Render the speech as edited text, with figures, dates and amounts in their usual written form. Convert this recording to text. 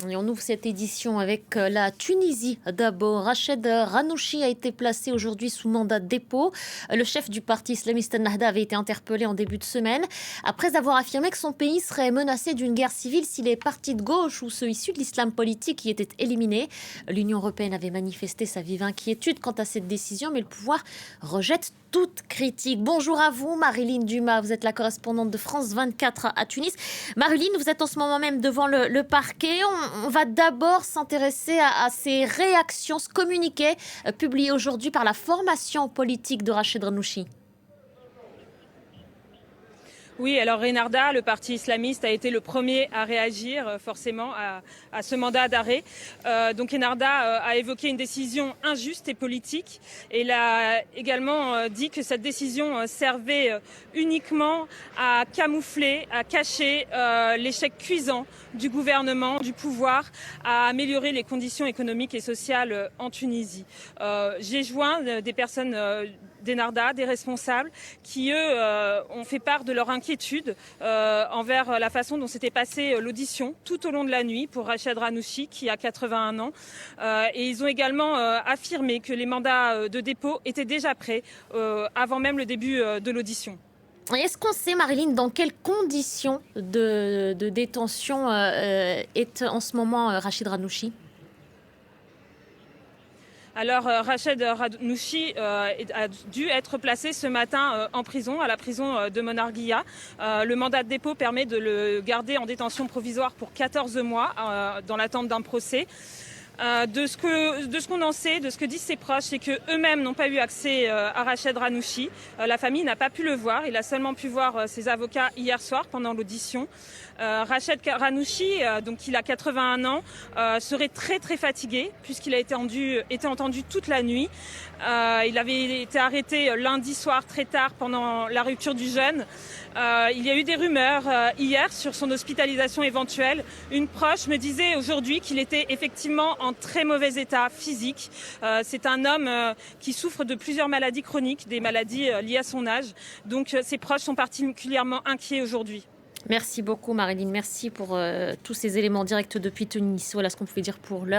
Et on ouvre cette édition avec la Tunisie. D'abord, Rached Ghannouchi a été placé aujourd'hui sous mandat de dépôt. Le chef du parti islamiste Ennahda avait été interpellé en début de semaine après avoir affirmé que son pays serait menacé d'une guerre civile si les partis de gauche ou ceux issus de l'islam politique y étaient éliminés. L'Union européenne avait manifesté sa vive inquiétude quant à cette décision, mais le pouvoir rejette toute critique. Bonjour à vous, Marilyn Dumas. Vous êtes la correspondante de France 24 à Tunis. Marilyn, vous êtes en ce moment même devant le parquet. On va d'abord s'intéresser à ces réactions, ce communiqué publié aujourd'hui par la formation politique de Rached Ghannouchi. Oui, alors Ennahda, le parti islamiste, a été le premier à réagir forcément à ce mandat d'arrêt. Donc Ennahda a évoqué une décision injuste et politique. Et il a également dit que cette décision servait uniquement à camoufler, à cacher l'échec cuisant du gouvernement, du pouvoir, à améliorer les conditions économiques et sociales en Tunisie. J'ai joint des personnes d'Ennahda, des responsables, qui eux ont fait part de leur inquiétude envers la façon dont s'était passée l'audition tout au long de la nuit pour Rached Ghannouchi, qui a 81 ans. Et ils ont également affirmé que les mandats de dépôt étaient déjà prêts avant même le début de l'audition. Est-ce qu'on sait, Marilyn, dans quelles conditions de détention est en ce moment Rached Ghannouchi ? Alors Rached Ghannouchi a dû être placé ce matin en prison, à la prison de Monarguia. Le mandat de dépôt permet de le garder en détention provisoire pour 14 mois dans l'attente d'un procès. De ce qu'on en sait, de ce que disent ses proches, c'est qu'eux-mêmes n'ont pas eu accès à Rached Ghannouchi. La famille n'a pas pu le voir. Il a seulement pu voir ses avocats hier soir pendant l'audition. Rached Ghannouchi, donc il a 81 ans, serait très très fatigué puisqu'il a été entendu toute la nuit. Il avait été arrêté lundi soir très tard pendant la rupture du jeûne. Il y a eu des rumeurs hier sur son hospitalisation éventuelle. Une proche me disait aujourd'hui qu'il était effectivement en très mauvais état physique. C'est un homme qui souffre de plusieurs maladies chroniques, des maladies liées à son âge. Donc ses proches sont particulièrement inquiets aujourd'hui. Merci beaucoup, Marilyn. Merci pour tous ces éléments directs depuis Tunis. Voilà ce qu'on pouvait dire pour l'heure.